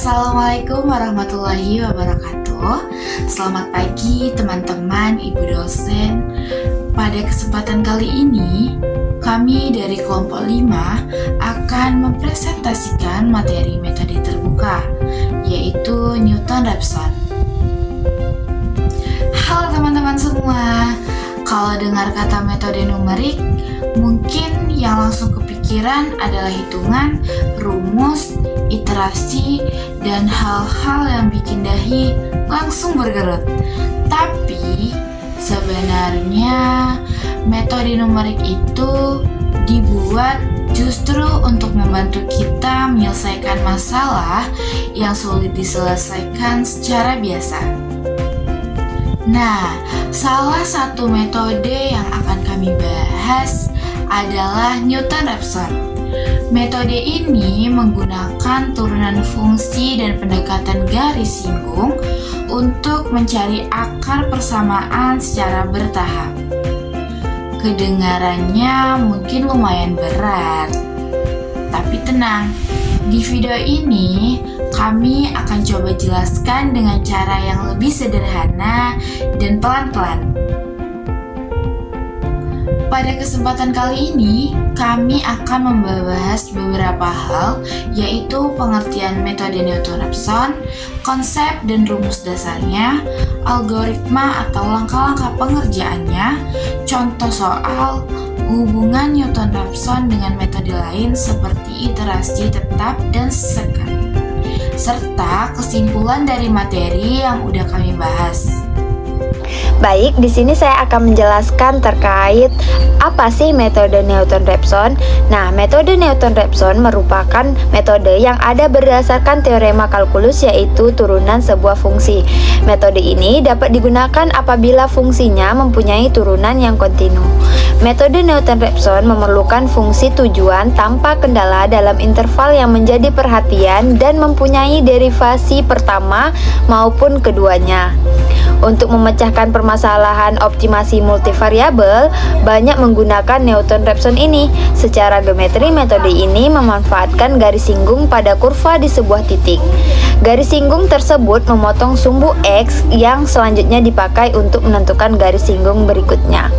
Assalamualaikum warahmatullahi wabarakatuh. Selamat pagi teman-teman, ibu dosen. Pada kesempatan kali ini, kami dari kelompok 5 akan mempresentasikan materi metode terbuka, yaitu Newton-Raphson. Halo teman-teman semua. Kalau dengar kata metode numerik, mungkin yang langsung kepikiran adalah hitungan, rumus, iterasi, dan hal-hal yang bikin dahi langsung bergerut. Tapi sebenarnya metode numerik itu dibuat justru untuk membantu kita menyelesaikan masalah yang sulit diselesaikan secara biasa. Nah, salah satu metode yang akan kami bahas adalah Newton-Raphson. Metode ini menggunakan turunan fungsi dan pendekatan garis singgung untuk mencari akar persamaan secara bertahap. Kedengarannya mungkin lumayan berat, tapi tenang, di video ini kami akan coba jelaskan dengan cara yang lebih sederhana dan pelan-pelan. Pada kesempatan kali ini, kami akan membahas beberapa hal, yaitu pengertian metode Newton-Raphson, konsep dan rumus dasarnya, algoritma atau langkah-langkah pengerjaannya, contoh soal, hubungan Newton-Raphson dengan metode lain seperti iterasi tetap dan sekat, serta kesimpulan dari materi yang udah kami bahas. Baik, di sini saya akan menjelaskan terkait apa sih metode Newton-Raphson. Nah, metode Newton-Raphson merupakan metode yang ada berdasarkan teorema kalkulus, yaitu turunan sebuah fungsi. Metode ini dapat digunakan apabila fungsinya mempunyai turunan yang kontinu. Metode Newton-Raphson memerlukan fungsi tujuan tanpa kendala dalam interval yang menjadi perhatian dan mempunyai derivasi pertama maupun keduanya. Untuk memecahkan permasalahan optimasi multivariabel, banyak menggunakan Newton-Raphson ini. Secara geometri, metode ini memanfaatkan garis singgung pada kurva di sebuah titik. Garis singgung tersebut memotong sumbu X yang selanjutnya dipakai untuk menentukan garis singgung berikutnya.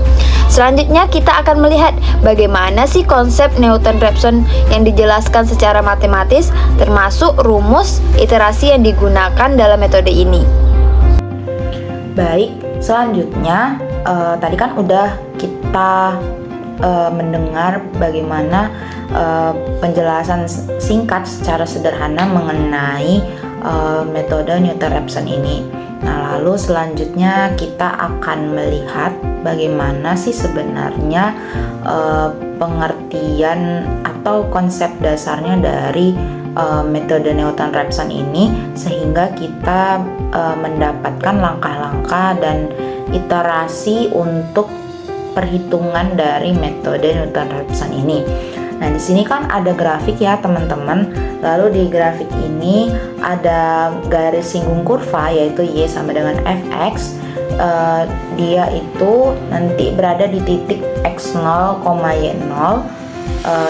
Selanjutnya kita akan melihat bagaimana sih konsep Newton-Raphson yang dijelaskan secara matematis, termasuk rumus iterasi yang digunakan dalam metode ini. Baik, selanjutnya tadi kan udah kita mendengar bagaimana penjelasan singkat secara sederhana mengenai metode Newton-Raphson ini. Nah, lalu selanjutnya kita akan melihat bagaimana sih sebenarnya pengertian atau konsep dasarnya dari metode Newton-Raphson ini, sehingga kita mendapatkan langkah-langkah dan iterasi untuk perhitungan dari metode Newton-Raphson ini. Nah, di sini kan ada grafik ya teman-teman. Lalu di grafik ini ada garis singgung kurva, yaitu Y sama dengan Fx. Dia itu nanti berada di titik x0, y0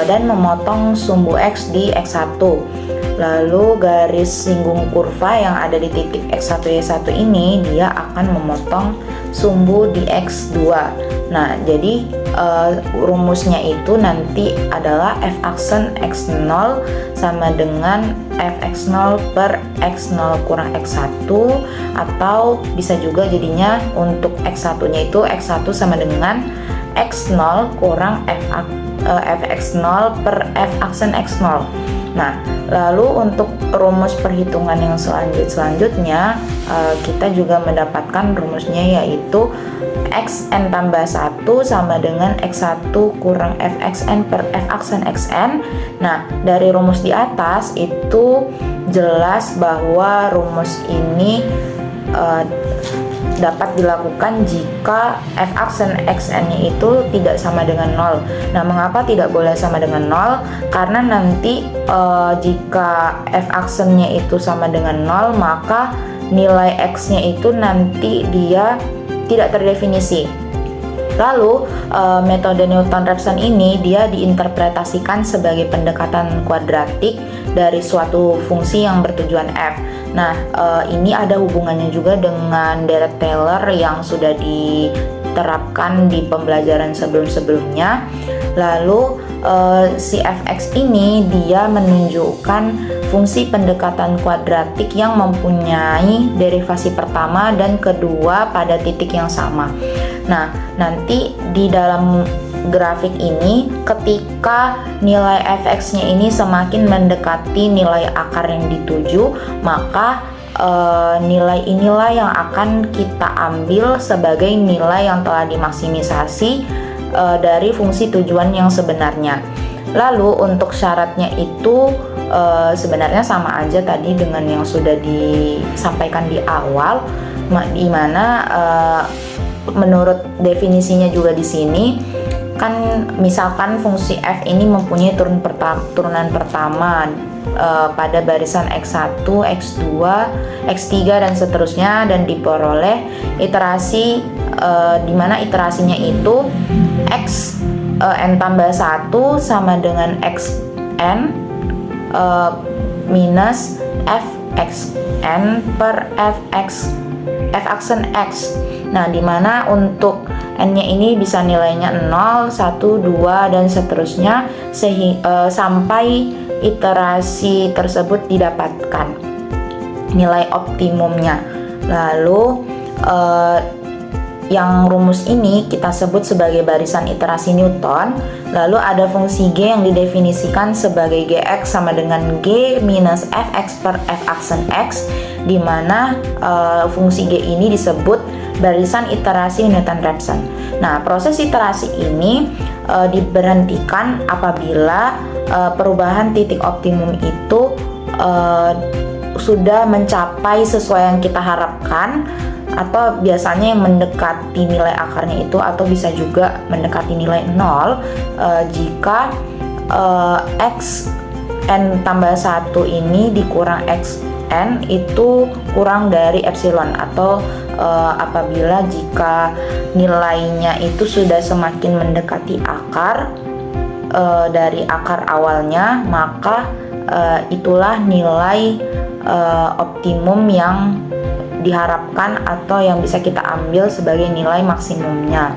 dan memotong sumbu X di X1. Lalu garis singgung kurva yang ada di titik X1, Y1 ini dia akan memotong sumbu di X2. Nah, jadi rumusnya itu nanti adalah f aksen X0 sama dengan fx0 per x0 kurang x1, atau bisa juga jadinya untuk x1 nya itu x1 sama dengan x0 kurang fx0 per f aksen x0. Nah, lalu untuk rumus perhitungan yang selanjutnya kita juga mendapatkan rumusnya, yaitu xn tambah 1 sama dengan x1 kurang fxn per f aksen xn. Nah, dari rumus di atas itu jelas bahwa rumus ini dapat dilakukan jika f aksen xn-nya itu tidak sama dengan 0. Nah, mengapa tidak boleh sama dengan 0? Karena nanti jika f aksen-nya itu sama dengan 0, maka nilai x-nya itu nanti dia tidak terdefinisi. Lalu metode Newton-Raphson ini dia diinterpretasikan sebagai pendekatan kuadratik dari suatu fungsi yang bertujuan f. Nah, ini ada hubungannya juga dengan Dirac-Taylor yang sudah diterapkan di pembelajaran sebelum-sebelumnya. Lalu si fx ini dia menunjukkan fungsi pendekatan kuadratik yang mempunyai derivasi pertama dan kedua pada titik yang sama. Nah, nanti di dalam grafik ini ketika nilai fx-nya ini semakin mendekati nilai akar yang dituju, maka nilai inilah yang akan kita ambil sebagai nilai yang telah dimaksimisasi dari fungsi tujuan yang sebenarnya. Lalu untuk syaratnya itu sebenarnya sama aja tadi dengan yang sudah disampaikan di awal, di mana menurut definisinya juga di sini kan misalkan fungsi f ini mempunyai turunan pertama pada barisan x1, x2, x3 dan seterusnya, dan diperoleh iterasi di mana iterasinya itu x n tambah 1 sama dengan x n minus f x n per f aksen x. Nah, dimana untuk n-nya ini bisa nilainya 0, 1, 2 dan seterusnya sampai iterasi tersebut didapatkan nilai optimumnya. Lalu yang rumus ini kita sebut sebagai barisan iterasi Newton. Lalu ada fungsi g yang didefinisikan sebagai gx sama dengan g minus fx per f aksen x, di mana fungsi g ini disebut barisan iterasi Newton-Raphson. Nah, proses iterasi ini diberhentikan apabila perubahan titik optimum itu sudah mencapai sesuai yang kita harapkan, atau biasanya yang mendekati nilai akarnya itu, atau bisa juga mendekati nilai 0 jika x n tambah 1 ini dikurang x n itu kurang dari epsilon, atau apabila jika nilainya itu sudah semakin mendekati akar dari akar awalnya, maka itulah nilai optimum yang diharapkan atau yang bisa kita ambil sebagai nilai maksimumnya.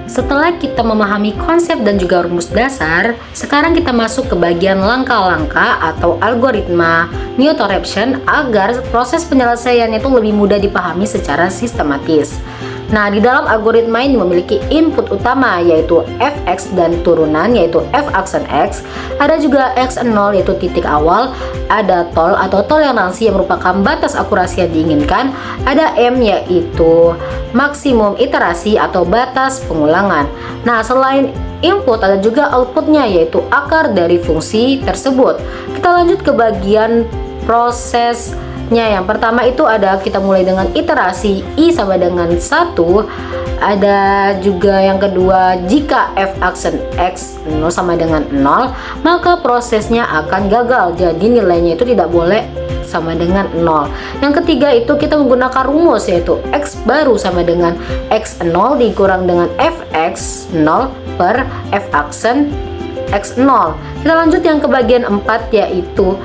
Setelah kita memahami konsep dan juga rumus dasar, sekarang kita masuk ke bagian langkah-langkah atau algoritma Newton-Raphson agar proses penyelesaiannya itu lebih mudah dipahami secara sistematis. Nah, di dalam algoritma ini memiliki input utama yaitu fx dan turunan yaitu f aksen x, ada juga x0 yaitu titik awal, ada tol atau toleransi yang merupakan batas akurasi yang diinginkan, ada m yaitu maksimum iterasi atau batas pengulangan. Nah, selain input ada juga outputnya yaitu akar dari fungsi tersebut. Kita lanjut ke bagian prosesnya. Yang pertama itu ada, kita mulai dengan iterasi i sama dengan 1. Ada juga yang kedua, jika f aksen x 0 sama dengan 0, maka prosesnya akan gagal, jadi nilainya itu tidak boleh sama dengan 0. Yang ketiga itu kita menggunakan rumus yaitu x baru sama dengan x0 dikurang dengan fx 0 per f aksen x0. Kita lanjut yang ke bagian 4 yaitu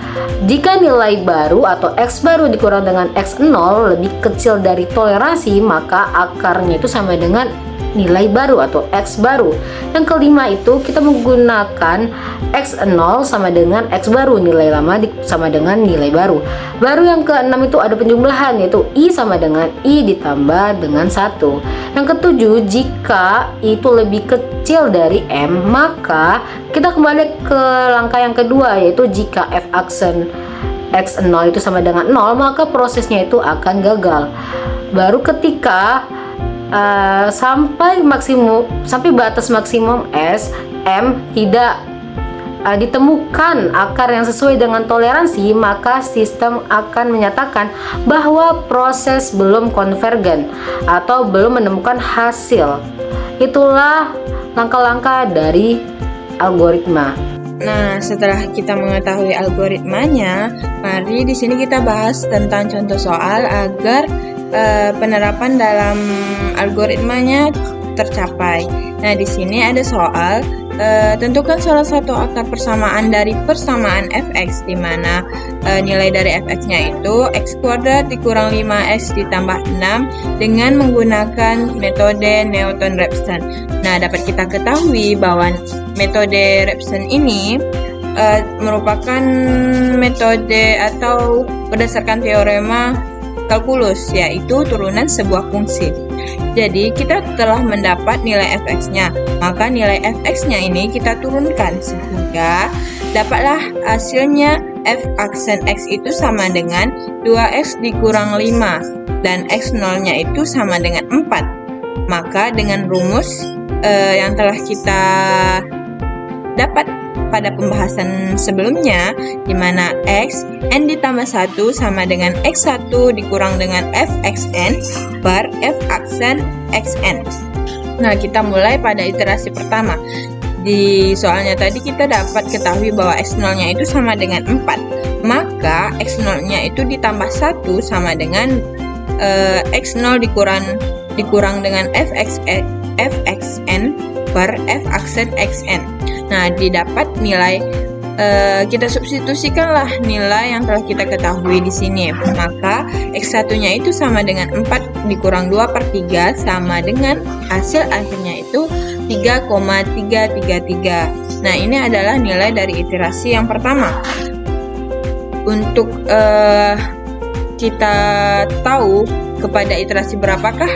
jika nilai baru atau x baru dikurang dengan x0 lebih kecil dari toleransi, maka akarnya itu sama dengan nilai baru atau x baru. Yang kelima itu kita menggunakan x0 sama dengan x baru, nilai lama sama dengan nilai baru. Baru yang keenam itu ada penjumlahan yaitu i sama dengan i ditambah dengan 1. Yang ketujuh, jika itu lebih kecil dari m, maka kita kembali ke langkah yang kedua yaitu jika f aksen x0 itu sama dengan 0, maka prosesnya itu akan gagal. Baru ketika sampai batas maksimum s m tidak ditemukan akar yang sesuai dengan toleransi, maka sistem akan menyatakan bahwa proses belum konvergen atau belum menemukan hasil. Itulah langkah-langkah dari algoritma. Nah, setelah kita mengetahui algoritmanya, mari di sini kita bahas tentang contoh soal agar penerapan dalam algoritmanya tercapai. Nah, di sini ada soal, tentukan salah satu akar persamaan dari persamaan fx, di mana nilai dari fx-nya itu x kuadrat dikurang 5x ditambah 6 dengan menggunakan metode Newton-Raphson. Nah, dapat kita ketahui bahwa metode Raphson ini merupakan metode atau berdasarkan teorema kalkulus, yaitu turunan sebuah fungsi. Jadi kita telah mendapat nilai fx-nya, maka nilai fx-nya ini kita turunkan sehingga dapatlah hasilnya f aksen x itu sama dengan 2x dikurang 5 dan x0-nya itu sama dengan 4. Maka dengan rumus yang telah kita dapat pada pembahasan sebelumnya, di mana x n ditambah 1 sama dengan x1 dikurang dengan fxn per f aksen xn. Nah, kita mulai pada iterasi pertama. Di soalnya tadi kita dapat ketahui bahwa x0-nya itu sama dengan 4. Maka x0-nya itu ditambah 1 sama dengan x0 dikurang dengan fxn per f aksen xn. Nah, didapat nilai, kita substitusikanlah nilai yang telah kita ketahui di sini. Maka x1-nya itu sama dengan 4 dikurang 2/3 sama dengan hasil akhirnya itu 3,333. Nah, ini adalah nilai dari iterasi yang pertama. Untuk kita tahu kepada iterasi berapakah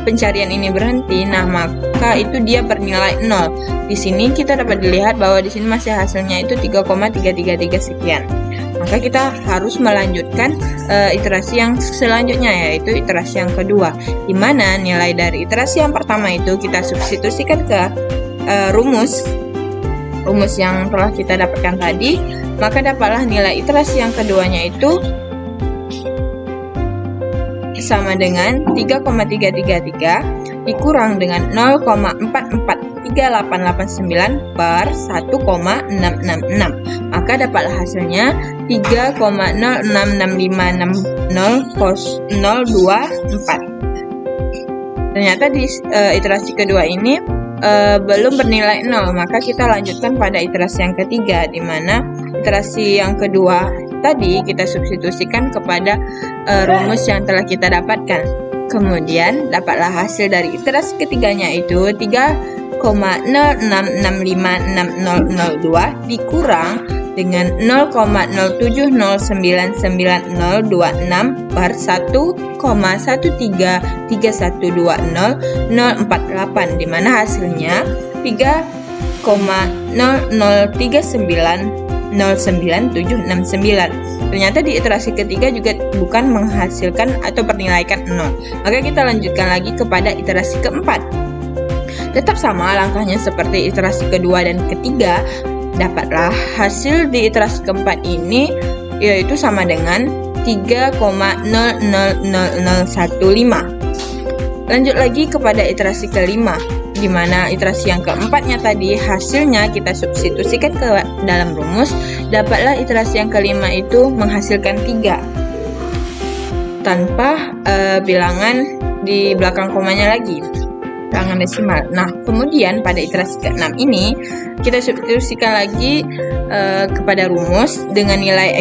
pencarian ini berhenti, nah maka itu dia bernilai 0. Di sini kita dapat dilihat bahwa di sini masih hasilnya itu 3,333 sekian. Maka kita harus melanjutkan iterasi yang selanjutnya, yaitu iterasi yang kedua, di mana nilai dari iterasi yang pertama itu kita substitusikan ke rumus yang telah kita dapatkan tadi. Maka dapatlah nilai iterasi yang keduanya itu sama dengan 3,333 dikurang dengan 0,443889 per 1,666. Maka dapatlah hasilnya 3,6650024. Ternyata di iterasi kedua ini belum bernilai 0, maka kita lanjutkan pada iterasi yang ketiga, di mana iterasi yang kedua tadi kita substitusikan kepada rumus yang telah kita dapatkan. Kemudian dapatlah hasil dari iterasi ketiganya itu 3,06656002 dikurang dengan 0,070999026 per 1,133120048, di mana hasilnya 3,003909769. Ternyata di iterasi ketiga juga bukan menghasilkan atau bernilaikan 0. Maka kita lanjutkan lagi kepada iterasi keempat. Tetap sama langkahnya seperti iterasi kedua dan ketiga. Dapatlah hasil di iterasi keempat ini yaitu sama dengan 3,000015. Lanjut lagi kepada iterasi kelima, di mana iterasi yang keempatnya tadi hasilnya kita substitusikan ke dalam rumus. Dapatlah iterasi yang kelima itu menghasilkan 3 tanpa bilangan di belakang komanya lagi, bilangan desimal. Nah, kemudian pada iterasi ke-6 ini kita substitusikan lagi kepada rumus dengan nilai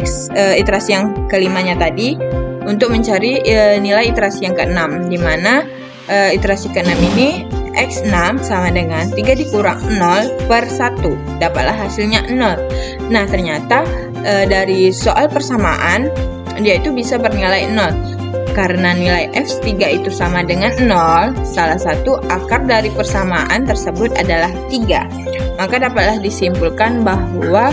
iterasi yang kelimanya tadi untuk mencari nilai iterasi yang ke-6, di mana iterasi ke-6 ini x6 sama dengan 3 dikurang 0 per 1. Dapatlah hasilnya 0. Nah, ternyata dari soal persamaan dia itu bisa bernilai 0. Karena nilai f3 itu sama dengan 0, salah satu akar dari persamaan tersebut adalah 3. Maka dapatlah disimpulkan bahwa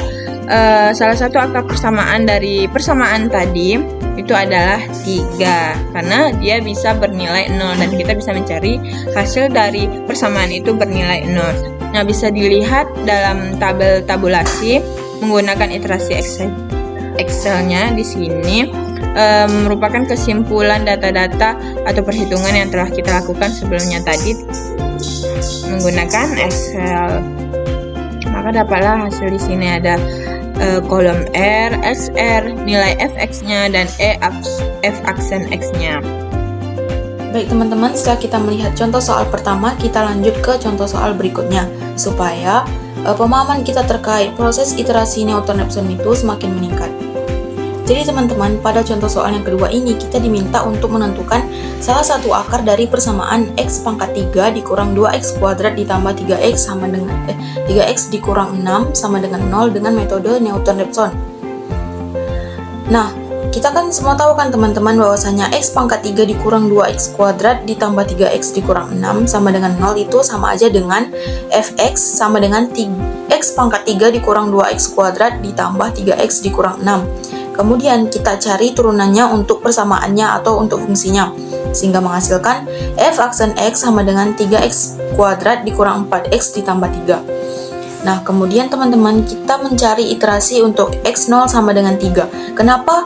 salah satu akar persamaan dari persamaan tadi itu adalah 3, karena dia bisa bernilai 0 dan kita bisa mencari hasil dari persamaan itu bernilai 0. Nah, bisa dilihat dalam tabel tabulasi menggunakan iterasi Excel-nya di sini merupakan kesimpulan data-data atau perhitungan yang telah kita lakukan sebelumnya tadi menggunakan Excel. Maka dapatlah hasil di sini ada kolom R, SR, nilai fx-nya dan f aksen x-nya. Baik teman-teman, setelah kita melihat contoh soal pertama, kita lanjut ke contoh soal berikutnya supaya pemahaman kita terkait proses iterasi Newton-Raphson itu semakin meningkat. Jadi teman-teman, pada contoh soal yang kedua ini kita diminta untuk menentukan salah satu akar dari persamaan x pangkat 3 dikurang 2x kuadrat ditambah 3x sama dengan 3x dikurang 6 sama dengan 0 dengan metode Newton-Raphson. Nah, kita kan semua tahu kan teman-teman bahwasanya x pangkat 3 dikurang 2x kuadrat ditambah 3x dikurang 6 sama dengan 0 itu sama aja dengan fx sama dengan x pangkat 3 dikurang 2x kuadrat ditambah 3x dikurang 6. Kemudian kita cari turunannya untuk persamaannya atau untuk fungsinya, sehingga menghasilkan f aksen x sama dengan 3x kuadrat dikurang 4x ditambah 3. Nah, kemudian teman-teman kita mencari iterasi untuk x0 sama dengan 3. Kenapa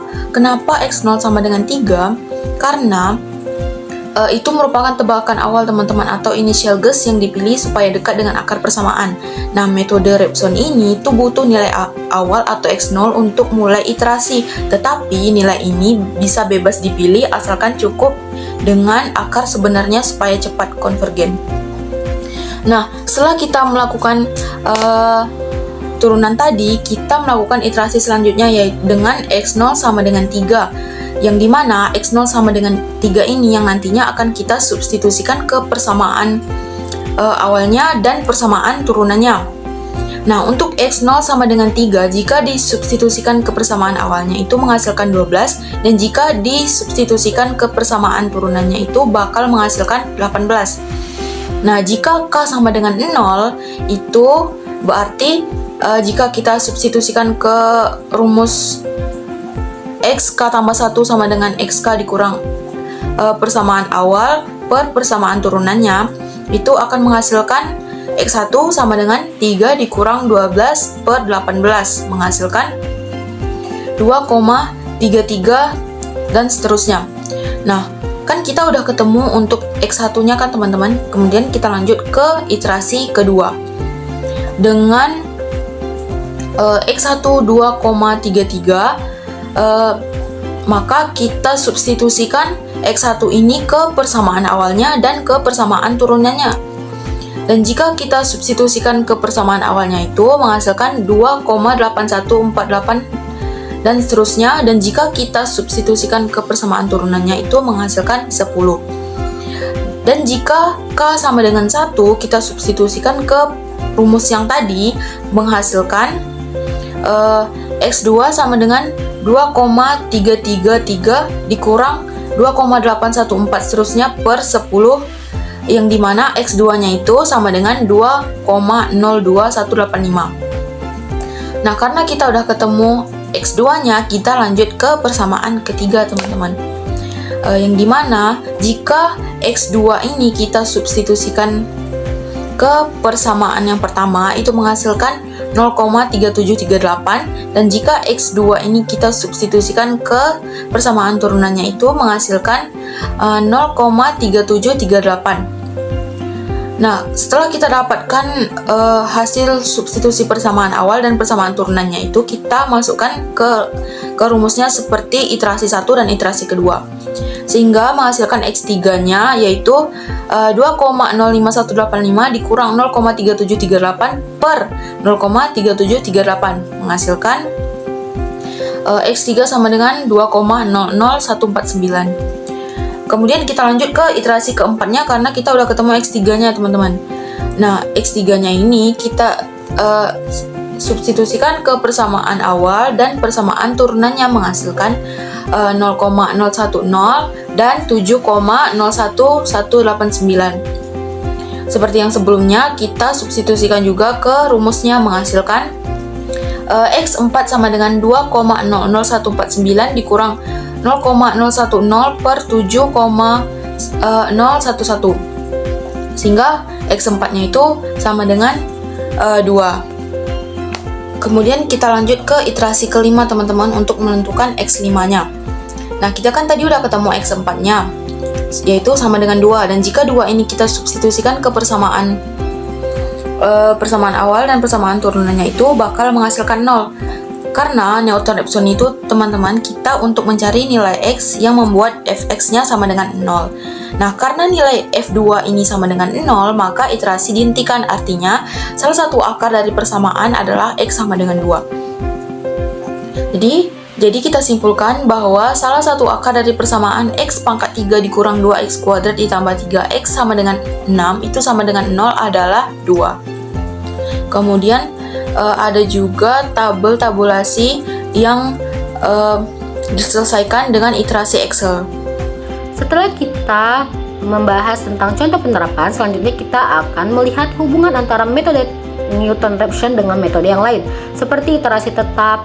x0 sama dengan 3? Karena itu merupakan tebakan awal teman-teman atau initial guess yang dipilih supaya dekat dengan akar persamaan. Nah, metode Raphson ini tuh butuh nilai awal atau x0 untuk mulai iterasi, tetapi nilai ini bisa bebas dipilih asalkan cukup dengan akar sebenarnya supaya cepat konvergen. Nah, setelah kita melakukan turunan tadi, kita melakukan iterasi selanjutnya yaitu dengan x0 sama dengan 3, yang dimana x0 sama dengan 3 ini yang nantinya akan kita substitusikan ke persamaan awalnya dan persamaan turunannya. Nah, untuk x0 sama dengan 3, jika disubstitusikan ke persamaan awalnya itu menghasilkan 12, dan jika disubstitusikan ke persamaan turunannya itu bakal menghasilkan 18. Nah, jika k sama dengan 0, itu berarti jika kita substitusikan ke rumus xk tambah 1 sama dengan xk dikurang persamaan awal per persamaan turunannya, itu akan menghasilkan x1 sama dengan 3 dikurang 12 per 18, menghasilkan 2,33 dan seterusnya. Nah, kan kita udah ketemu untuk x1-nya kan teman-teman. Kemudian kita lanjut ke iterasi kedua. Dengan x1 2,33, maka kita substitusikan x1 ini ke persamaan awalnya dan ke persamaan turunannya. Dan jika kita substitusikan ke persamaan awalnya itu menghasilkan 2,8148 dan seterusnya, dan jika kita substitusikan ke persamaan turunannya itu menghasilkan 10. Dan jika k sama dengan 1 kita substitusikan ke rumus yang tadi menghasilkan x2 sama dengan 2,333 dikurang 2,814 seterusnya per 10, yang dimana x2 nya itu sama dengan 2,02185. Nah, karena kita udah ketemu x2-nya, kita lanjut ke persamaan ketiga teman-teman, yang dimana jika x2 ini kita substitusikan ke persamaan yang pertama itu menghasilkan 0,3738, dan jika x2 ini kita substitusikan ke persamaan turunannya itu menghasilkan 0,3738. Nah, setelah kita dapatkan hasil substitusi persamaan awal dan persamaan turunannya itu, kita masukkan ke rumusnya seperti iterasi 1 dan iterasi kedua, sehingga menghasilkan x3-nya yaitu 2,05185 dikurang 0,3738 per 0,3738, menghasilkan x3 sama dengan 2,00149. Kemudian kita lanjut ke iterasi keempatnya karena kita udah ketemu x3-nya teman-teman. Nah, x3-nya ini kita substitusikan ke persamaan awal dan persamaan turunannya menghasilkan 0,010 dan 7,011189. Seperti yang sebelumnya, kita substitusikan juga ke rumusnya menghasilkan x4 sama dengan 2,00149 dikurang 0,010 per 7,011, sehingga x4-nya itu sama dengan 2. Kemudian kita lanjut ke iterasi kelima teman-teman untuk menentukan x5-nya. Nah, kita kan tadi udah ketemu x4-nya, yaitu sama dengan 2, dan jika 2 ini kita substitusikan ke persamaan awal dan persamaan turunannya itu bakal menghasilkan 0. Karena Newton-Raphson itu teman-teman kita untuk mencari nilai X yang membuat Fx-nya sama dengan 0. Nah, karena nilai F2 ini sama dengan 0, maka iterasi dihentikan. Artinya, salah satu akar dari persamaan adalah X sama dengan 2. Jadi kita simpulkan bahwa salah satu akar dari persamaan X pangkat 3 dikurang 2X kuadrat ditambah 3X sama dengan 6 itu sama dengan 0 adalah 2. Kemudian ada juga tabel tabulasi yang diselesaikan dengan iterasi Excel. Setelah kita membahas tentang contoh penerapan, selanjutnya kita akan melihat hubungan antara metode Newton-Raphson dengan metode yang lain, seperti iterasi tetap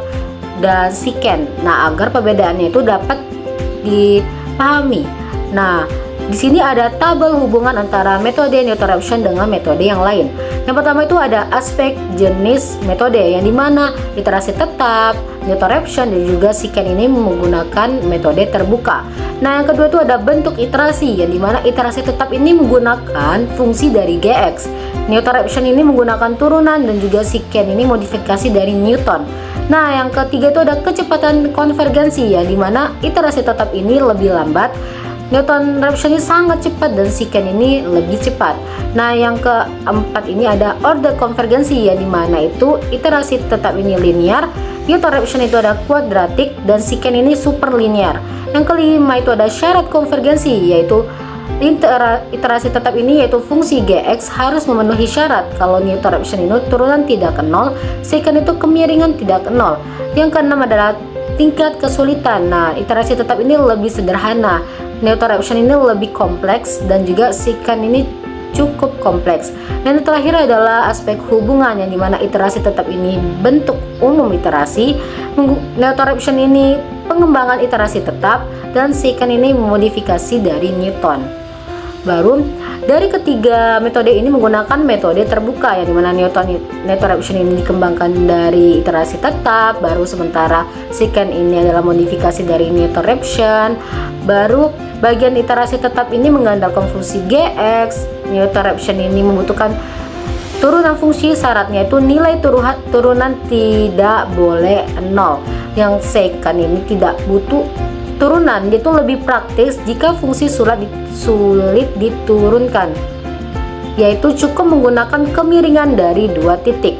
dan secant. Nah, agar perbedaannya itu dapat dipahami. Nah, di sini ada tabel hubungan antara metode Newton-Raphson dengan metode yang lain. Yang pertama itu ada aspek jenis metode, yang dimana iterasi tetap, Newton-Raphson dan juga secant ini menggunakan metode terbuka. Nah, yang kedua itu ada bentuk iterasi, yang dimana iterasi tetap ini menggunakan fungsi dari Gx. Newton-Raphson ini menggunakan turunan dan juga secant ini modifikasi dari Newton. Nah, yang ketiga itu ada kecepatan konvergensi, yang dimana iterasi tetap ini lebih lambat, Newton-Raphson ini sangat cepat dan secant ini lebih cepat. Nah, yang keempat ini ada order konvergensi, yang dimana itu iterasi tetap ini linear, Newton-Raphson itu ada kuadratik, dan secant ini superlinear. Yang kelima itu ada syarat konvergensi, yaitu iterasi tetap ini yaitu fungsi Gx harus memenuhi syarat kalau Newton-Raphson ini turunan tidak ke 0, secant itu kemiringan tidak ke 0. Yang keenam adalah tingkat kesulitan. Nah, iterasi tetap ini lebih sederhana, Newton-Raphson ini lebih kompleks, dan juga secant ini cukup kompleks. Dan yang terakhir adalah aspek hubungan, yang dimana iterasi tetap ini bentuk umum iterasi, Newton-Raphson ini pengembangan iterasi tetap, dan secant ini modifikasi dari Newton. Baru dari ketiga metode ini menggunakan metode terbuka, yang dimana Newton-Raphson ini dikembangkan dari iterasi tetap, baru sementara secant ini adalah modifikasi dari Newton-Raphson. Baru bagian iterasi tetap ini mengandalkan fungsi Gx, Newton-Raphson ini membutuhkan turunan fungsi, syaratnya itu nilai turunan tidak boleh 0. Yang secant ini tidak butuh turunan, itu lebih praktis jika fungsi sulit diturunkan, yaitu cukup menggunakan kemiringan dari 2 titik.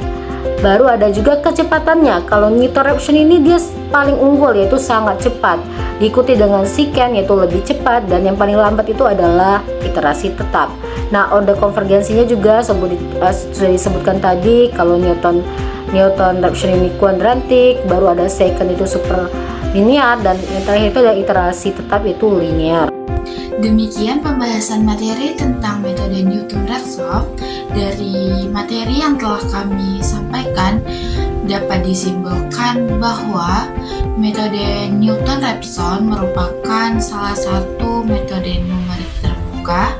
Baru ada juga kecepatannya, kalau Newton-Raphson ini dia paling unggul, yaitu sangat cepat, diikuti dengan secant yaitu lebih cepat, dan yang paling lambat itu adalah iterasi tetap. Nah, order konvergensinya juga sudah disebutkan tadi, kalau Newton-Raphson ini kuadratik, baru ada secant itu super linear, dan yang terakhir itu ada iterasi tetap itu linear. Demikian pembahasan materi tentang metode Newton-Raphson. Dari materi yang telah kami sampaikan, dapat disimpulkan bahwa metode Newton-Raphson merupakan salah satu metode numerik terbuka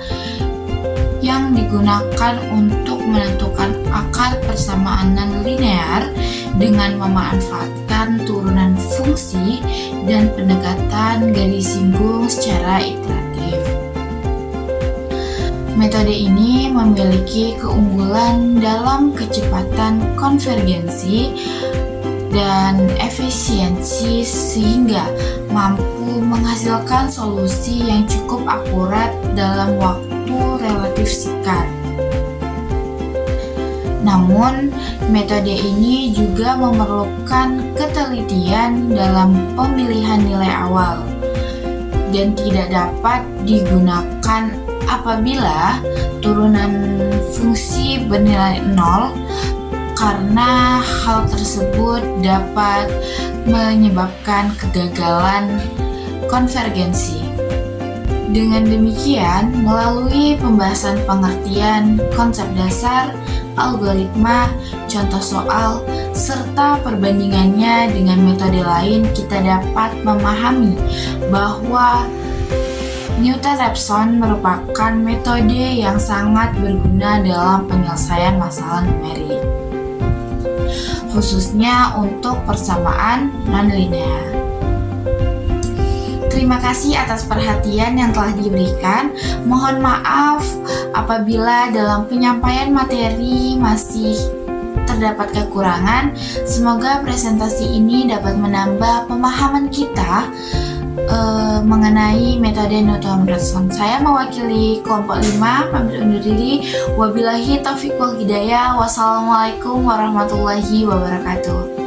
yang digunakan untuk menentukan akar persamaan non-linear dengan memanfaatkan turunan fungsi dan pendekatan garis singgung secara iteratif. Metode ini memiliki keunggulan dalam kecepatan konvergensi dan efisiensi, sehingga mampu menghasilkan solusi yang cukup akurat dalam waktu relatif singkat. Namun, metode ini juga memerlukan ketelitian dalam pemilihan nilai awal dan tidak dapat digunakan apabila turunan fungsi bernilai 0, karena hal tersebut dapat menyebabkan kegagalan konvergensi. Dengan demikian, melalui pembahasan pengertian konsep dasar, algoritma, contoh soal, serta perbandingannya dengan metode lain, kita dapat memahami bahwa Newton-Raphson merupakan metode yang sangat berguna dalam penyelesaian masalah numerik, khususnya untuk persamaan non-linear. Terima kasih atas perhatian yang telah diberikan. Mohon maaf apabila dalam penyampaian materi masih terdapat kekurangan, semoga presentasi ini dapat menambah pemahaman kita mengenai metode Newton-Raphson. Saya mewakili kelompok 5, pamit undur diri. Wabillahi taufiq wal hidayah. Wassalamualaikum warahmatullahi wabarakatuh.